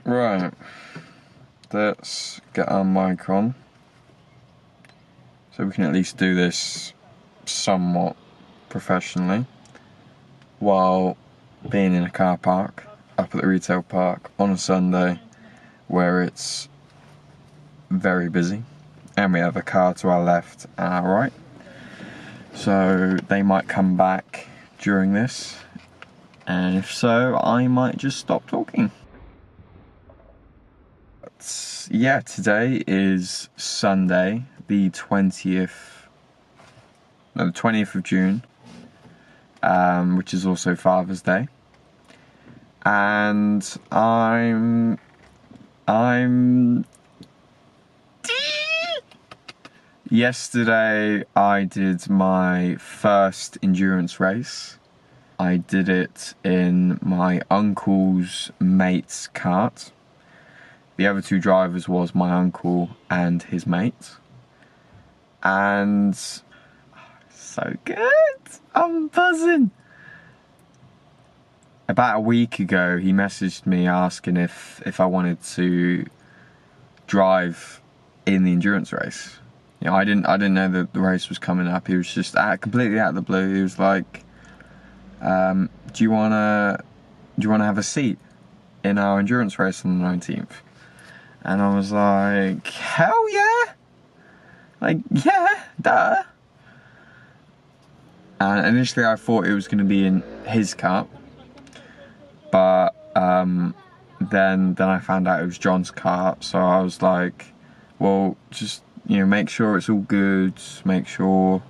Right, let's get our mic on so we can at least do this somewhat professionally while being in a car park up at the retail park on a Sunday where it's very busy and we have a car to our left and our right, so they might come back during this, and if so I might just stop talking. Yeah, today is Sunday, the 20th of June, which is also Father's Day, and I'm yesterday I did my first endurance race. I did it in my uncle's mate's kart. The other two drivers was my uncle and his mate. And so good! I'm buzzing! About a week ago he messaged me asking if I wanted to drive in the endurance race. You know, I didn't know that the race was coming up. He was just completely out of the blue. He was like, do you wanna have a seat in our endurance race on the 19th? And I was like, hell yeah! Like, yeah, duh! And initially I thought it was going to be in his car, but then I found out it was John's car, so I was like, well, just, you know, make sure it's all good, make sure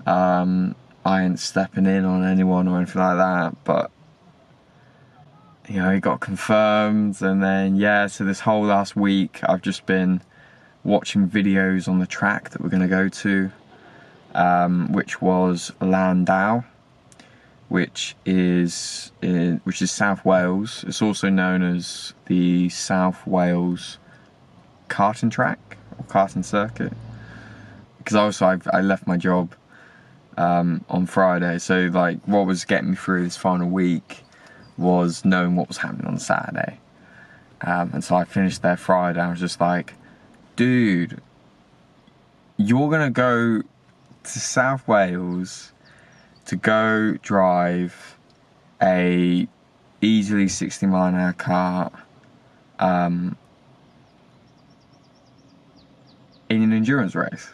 I ain't stepping in on anyone or anything like that. But you know, it got confirmed, and then yeah, so this whole last week I've just been watching videos on the track that we're going to go to, which was Llandow, which is South Wales. It's also known as the South Wales Karting track or karting circuit, because also I left my job on Friday, so like what was getting me through this final week was knowing what was happening on Saturday, and so I finished there Friday. I was just like, dude, you're gonna go to South Wales to go drive a easily 60-mile-an-hour car in an endurance race.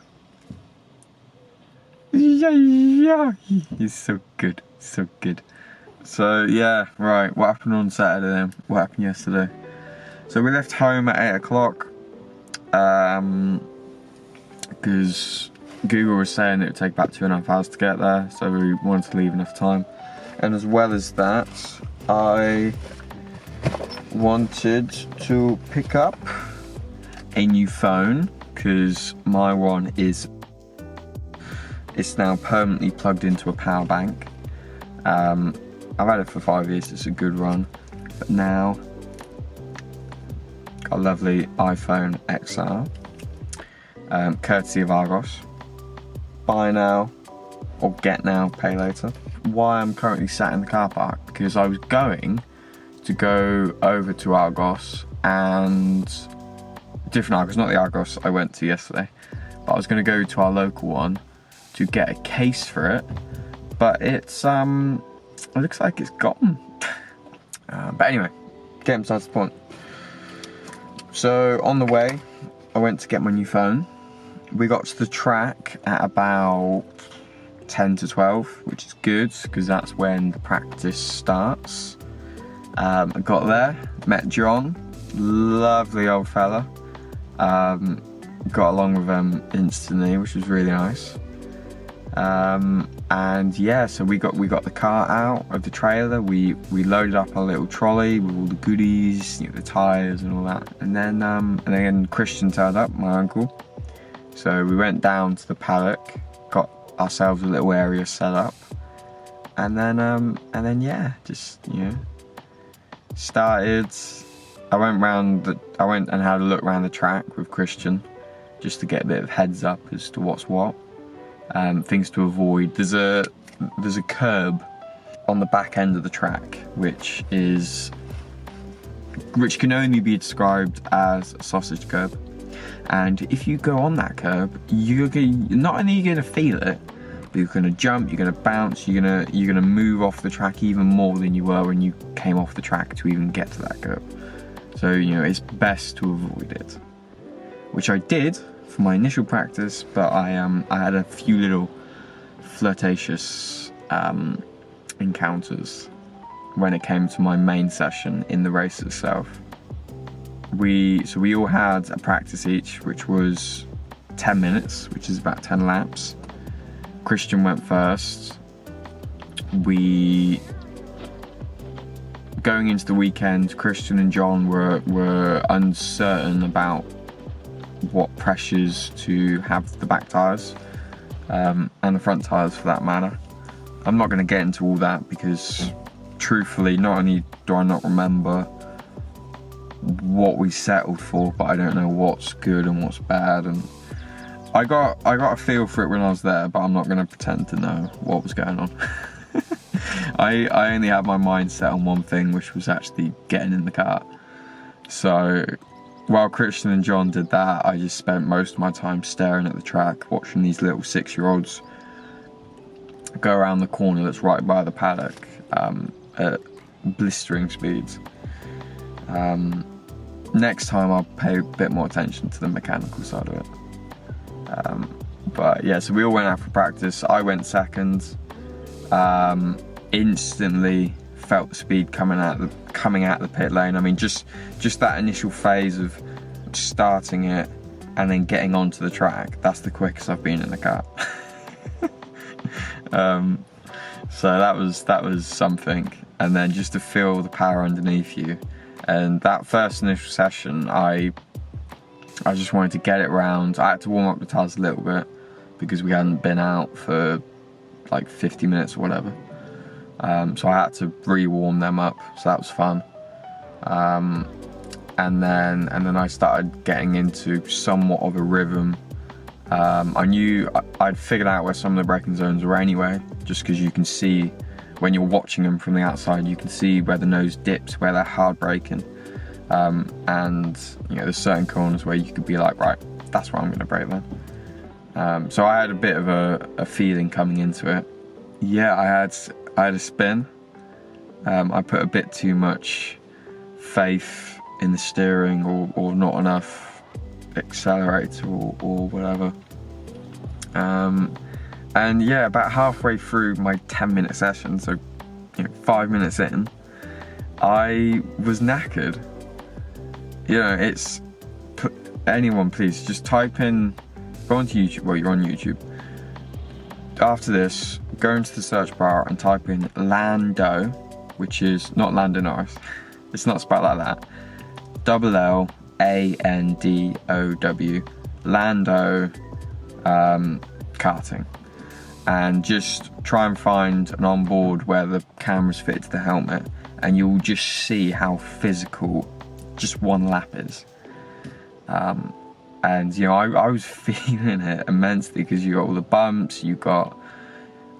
Yeah, he's so good, so good. So yeah, right, what happened on Saturday then? What happened yesterday? So we left home at 8 o'clock, because Google was saying it would take about 2.5 hours to get there, so we wanted to leave enough time. And as well as that, I wanted to pick up a new phone, because my one it's now permanently plugged into a power bank. I've had it for 5 years, it's a good run, but now got a lovely iPhone XR, courtesy of Argos. Buy now or get now, pay later. Why I'm currently sat in the car park, because I was going to go over to Argos, and different Argos, not the Argos I went to yesterday, but I was going to go to our local one to get a case for it, but it's it looks like it's gone. But anyway, getting besides the point. So on the way, I went to get my new phone. We got to the track at about 10 to 12, which is good because that's when the practice starts. I got there, met John, lovely old fella. Got along with him instantly, which was really nice. And yeah, so we got the car out of the trailer. We loaded up our little trolley with all the goodies, you know, the tyres and all that. And then Christian turned up, my uncle. So we went down to the paddock, got ourselves a little area set up, and then yeah, just, you know, started. I went and had a look around the track with Christian, just to get a bit of heads up as to what's what, things to avoid. There's a curb on the back end of the track, which is which can only be described as a sausage curb. And if you go on that curb, not only are you gonna feel it, but you're gonna jump, you're gonna bounce, you're gonna move off the track even more than you were when you came off the track to even get to that curb. So, you know, it's best to avoid it. Which I did for my initial practice, but I had a few little flirtatious encounters when it came to my main session in the race itself. We all had a practice each, which was 10 minutes, which is about 10 laps. Christian went first. Going into the weekend, Christian and John were uncertain about what pressures to have the back tyres, and the front tyres for that matter. I'm not going to get into all that because truthfully, not only do I not remember what we settled for, but I don't know what's good and what's bad, and I got a feel for it when I was there, but I'm not going to pretend to know what was going on. I only had my mind set on one thing, which was actually getting in the car. So while Christian and John did that, I just spent most of my time staring at the track, watching these little 6-year-olds go around the corner that's right by the paddock at blistering speeds. Next time I'll pay a bit more attention to the mechanical side of it. But yeah, so we all went out for practice. I went second. Instantly felt the speed coming out the pit lane. I mean, just that initial phase of starting it and then getting onto the track, that's the quickest I've been in the car. So that was something. And then just to feel the power underneath you. And that first initial session, I just wanted to get it round. I had to warm up the tyres a little bit because we hadn't been out for like 50 minutes or whatever. So I had to re-warm them up, so that was fun. And then I started getting into somewhat of a rhythm. I knew I'd figured out where some of the braking zones were anyway, just because you can see when you're watching them from the outside, you can see where the nose dips, where they're hard braking. And you know, there's certain corners where you could be like, right, that's where I'm going to brake then. So I had a bit of a feeling coming into it. Yeah, I had a spin. I put a bit too much faith in the steering or not enough accelerator or whatever. And yeah, about halfway through my 10-minute session, so 5 minutes in, I was knackered. Anyone please just type in, go onto YouTube, well, you're on YouTube. After this, go into the search bar and type in Llandow, which is not Lando Norris, it's not spelled like that, Llandow, Llandow karting, and just try and find an onboard where the camera's fitted to the helmet, and you'll just see how physical just one lap is. And I was feeling it immensely because you got all the bumps, you got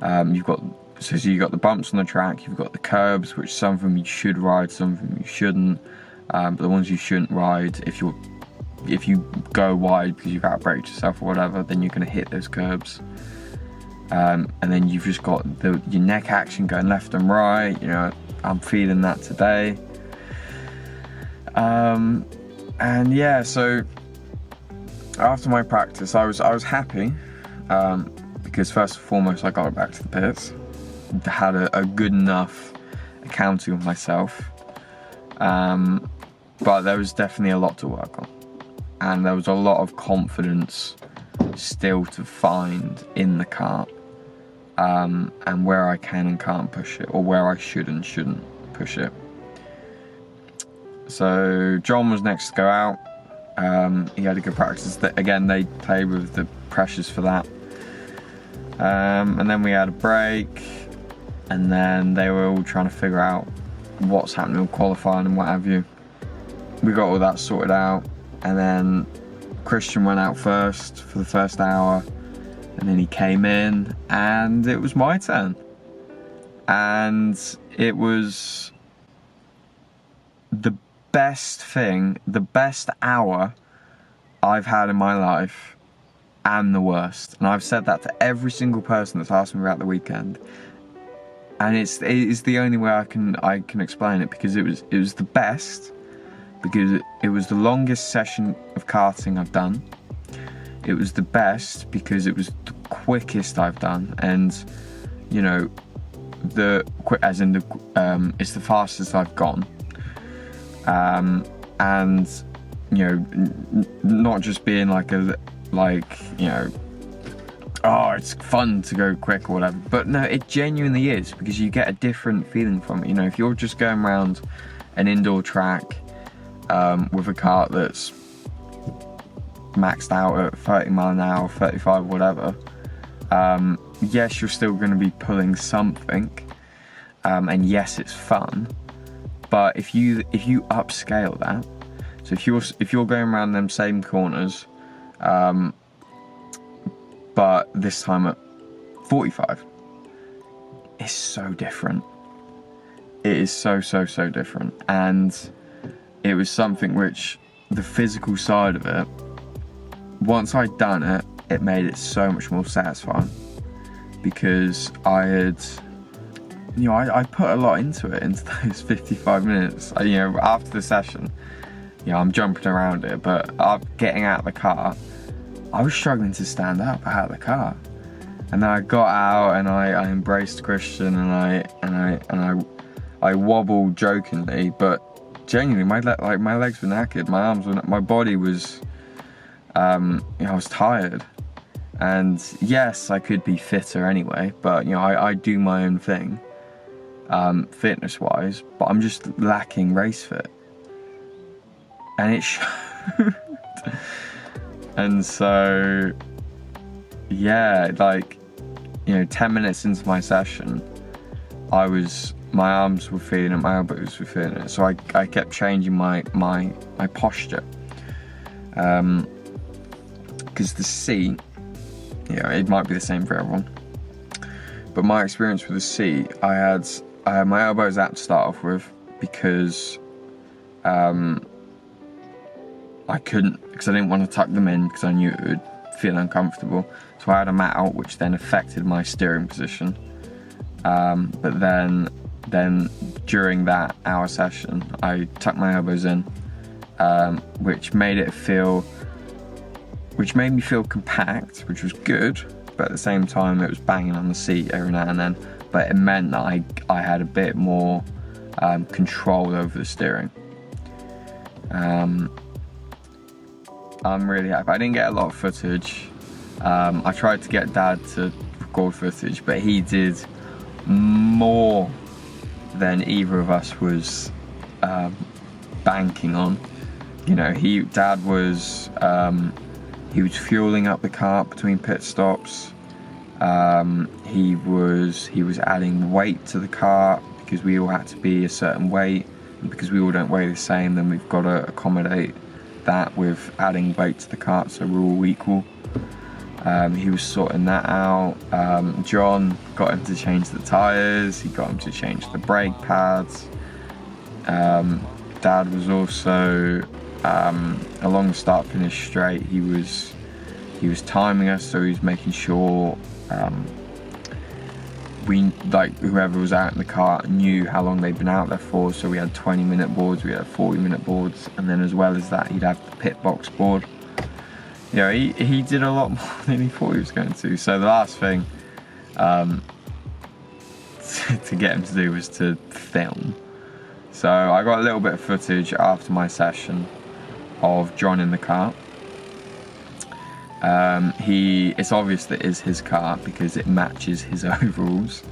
the bumps on the track, you've got the curbs, which some of them you should ride, some of them you shouldn't. But the ones you shouldn't ride, if you go wide because you've outbraked yourself or whatever, then you're going to hit those curbs. And then you've just got your neck action going left and right. I'm feeling that today. And yeah, so after my practice, I was happy because first and foremost, I got it back to the pits. Had a good enough accounting of myself, but there was definitely a lot to work on, and there was a lot of confidence still to find in the kart, and where I can and can't push it, or where I should and shouldn't push it. So John was next to go out. He had a good practice. Again, they played with the pressures for that. And then we had a break, and then they were all trying to figure out what's happening with qualifying and what have you. We got all that sorted out, and then Christian went out first for the first hour, and then he came in, and it was my turn. And it was the best thing, the best hour I've had in my life, and the worst. And I've said that to every single person that's asked me about the weekend. And it is the only way I can explain it, because it was the best, because it was the longest session of karting I've done. It was the best because it was the quickest I've done, and you know, it's the fastest I've gone. And you know, not just being like you know, oh, it's fun to go quick or whatever, but no, it genuinely is, because you get a different feeling from it. You know, if you're just going around an indoor track with a kart that's maxed out at 30 mile an hour, 35, whatever, yes, you're still going to be pulling something, and yes, it's fun. But if you upscale that, so if you're going around them same corners, but this time at 45, it's so different. It is so different, and it was something which, the physical side of it, once I'd done it, it made it so much more satisfying, because I had, you know, I put a lot into those 55 minutes. You know, after the session, you know, I'm jumping around it, but getting out of the car, I was struggling to stand up out of the car. And then I got out and I embraced Christian, and I wobbled jokingly, but genuinely my legs were knackered, my arms were, my body was, you know, I was tired. And yes, I could be fitter anyway, but you know, I do my own thing, fitness wise, but I'm just lacking race fit, and it showed. And so, yeah, like, you know, 10 minutes into my session, my arms were feeling it, my elbows were feeling it. So I kept changing my posture. Because the seat, you know, it might be the same for everyone, but my experience with the seat, I had my elbows out to start off with, because I couldn't, because I didn't want to tuck them in, because I knew it would feel uncomfortable. So I had them out, which then affected my steering position. But then during that hour session, I tucked my elbows in, which made me feel compact, which was good. But at the same time, it was banging on the seat every now and then. But it meant that I had a bit more control over the steering. I'm really happy. I didn't get a lot of footage. I tried to get Dad to record footage, but he did more than either of us was banking on. You know, Dad was he was fueling up the kart between pit stops. He was adding weight to the kart, because we all had to be a certain weight, and because we all don't weigh the same, then we've got to accommodate that with adding weight to the kart, so we're all equal. He was sorting that out. John got him to change the tyres, he got him to change the brake pads. Dad was also, along the start finish straight, he was timing us, so he was making sure whoever was out in the car knew how long they'd been out there for. So we had 20-minute boards, we had 40-minute boards, and then as well as that, he'd have the pit box board. You know, he did a lot more than he thought he was going to. So the last thing to get him to do was to film. So I got a little bit of footage after my session of John in the car. It's obvious that it's his car because it matches his overalls.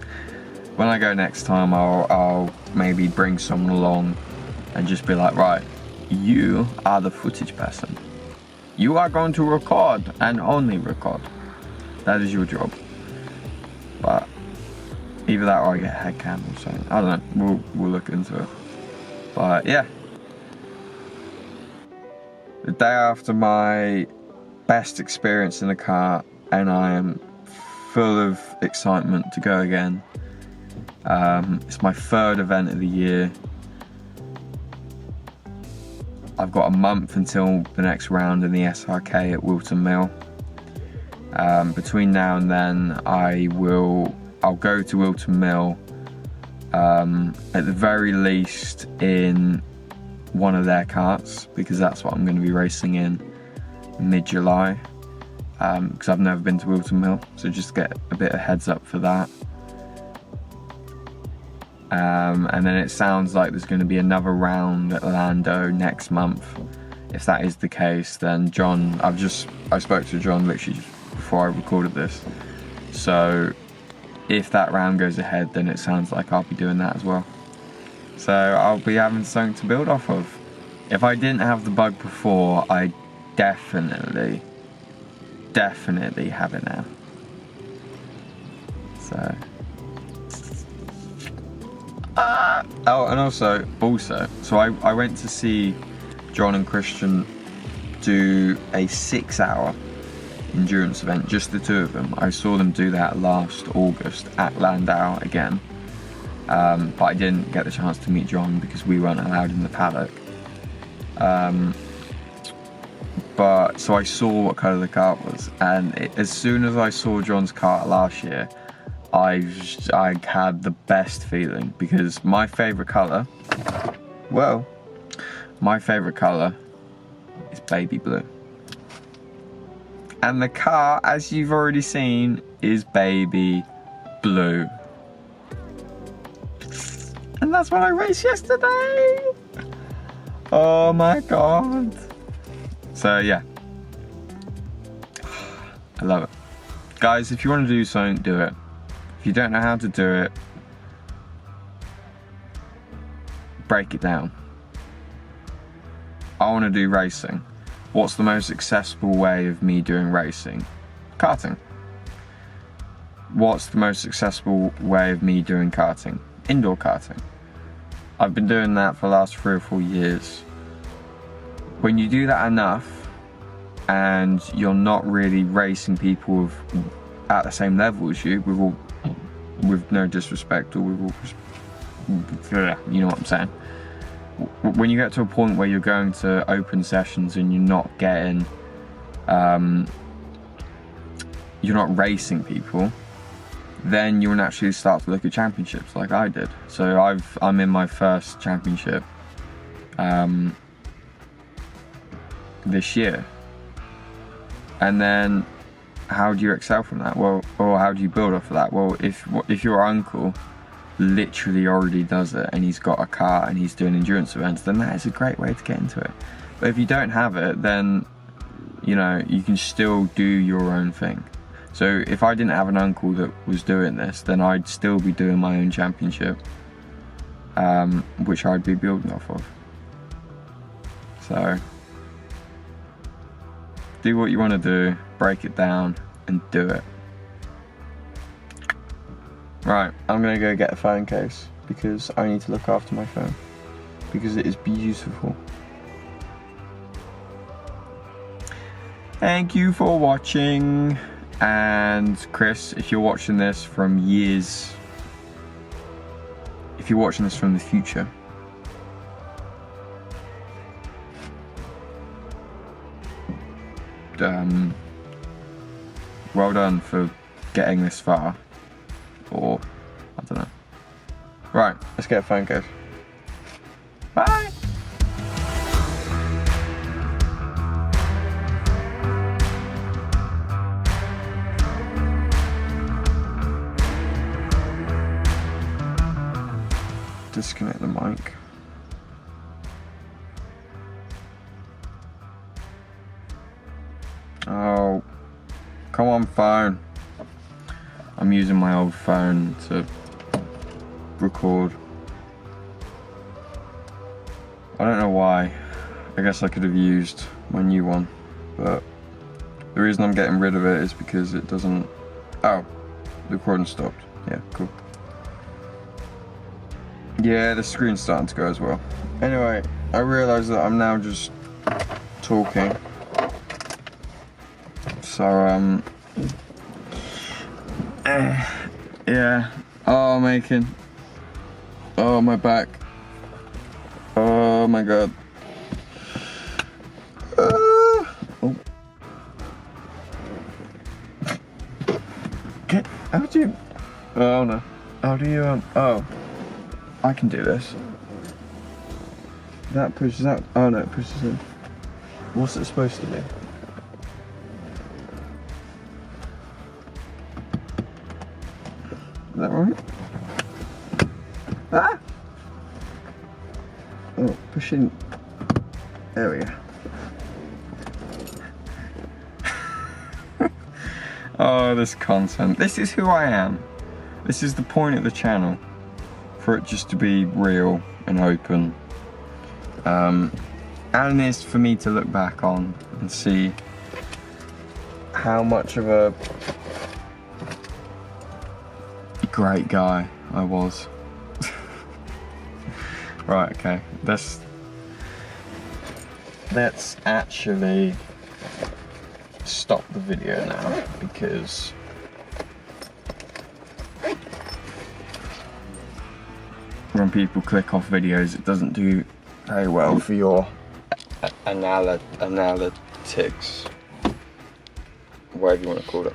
When I go next time, I'll maybe bring someone along and just be like, right, you are the footage person. You are going to record and only record. That is your job. But either that or I get a head cam or something. I don't know. We'll look into it. But yeah. The day after my best experience in the car, and I am full of excitement to go again. It's my third event of the year. I've got a month until the next round in the SRK at Wilton Mill. Between now and then, I'll go to Wilton Mill, at the very least in one of their karts, because that's what I'm going to be racing in mid-July, because I've never been to Wilton Mill, so just get a bit of heads up for that. And then it sounds like there's going to be another round at Llandow next month. If that is the case, then John, I spoke to John literally just before I recorded this, so if that round goes ahead, then it sounds like I'll be doing that as well. So I'll be having something to build off of. If I didn't have the bug before, I definitely have it now. So oh, and also so I went to see John and Christian do a 6-hour endurance event, just the two of them. I saw them do that last August at Llandow again, but I didn't get the chance to meet John because we weren't allowed in the paddock. But so I saw what colour the kart was, and as soon as I saw John's kart last year, I had the best feeling, because my favourite colour, is baby blue. And the car, as you've already seen, is baby blue. And that's what I raced yesterday. Oh my god. So yeah, I love it. Guys, if you want to do something, do it. If you don't know how to do it, break it down. I want to do racing. What's the most accessible way of me doing racing? Karting. What's the most accessible way of me doing karting? Indoor karting. I've been doing that for the last 3 or 4 years. When you do that enough, and you're not really racing people at the same level as you, with no disrespect, or with all, you know what I'm saying. When you get to a point where you're going to open sessions and you're not getting, you're not racing people, then you'll naturally start to look at championships like I did. So I'm in my first championship this year. And then how do you excel from that? Well, or how do you build off of that? Well, if your uncle literally already does it and he's got a car and he's doing endurance events, then that is a great way to get into it. But if you don't have it, then you know you can still do your own thing. So if I didn't have an uncle that was doing this, then I'd still be doing my own championship, which I'd be building off of. So do what you want to do, break it down and do it. Right, I'm going to go get a phone case because I need to look after my phone because it is beautiful. Thank you for watching, and Chris, if you're watching this from years, if you're watching this from the future, well done for getting this far. Or, I don't know. Right, let's get a phone case. Bye! Disconnect the mic. Oh, come on, phone. I'm using my old phone to record. I don't know why. I guess I could have used my new one, but the reason I'm getting rid of it is because it doesn't... Oh, the recording stopped. Yeah, cool. Yeah, the screen's starting to go as well. Anyway, I realise that I'm now just talking. So, yeah. Oh, making. Oh, my back. Oh my god. How do you... Oh no. How do you, oh. I can do this. That pushes out. Oh no, it pushes in. What's it supposed to be? Is that right? Ah! Oh, pushing. There we go. Oh, this content. This is who I am. This is the point of the channel. For it just to be real and open. And it's for me to look back on and see how much of a great guy I was. Right, okay. Let's actually stop the video now because when people click off videos, it doesn't do very well for your analytics, whatever you want to call it.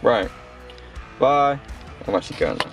Right, bye. I'm actually going now.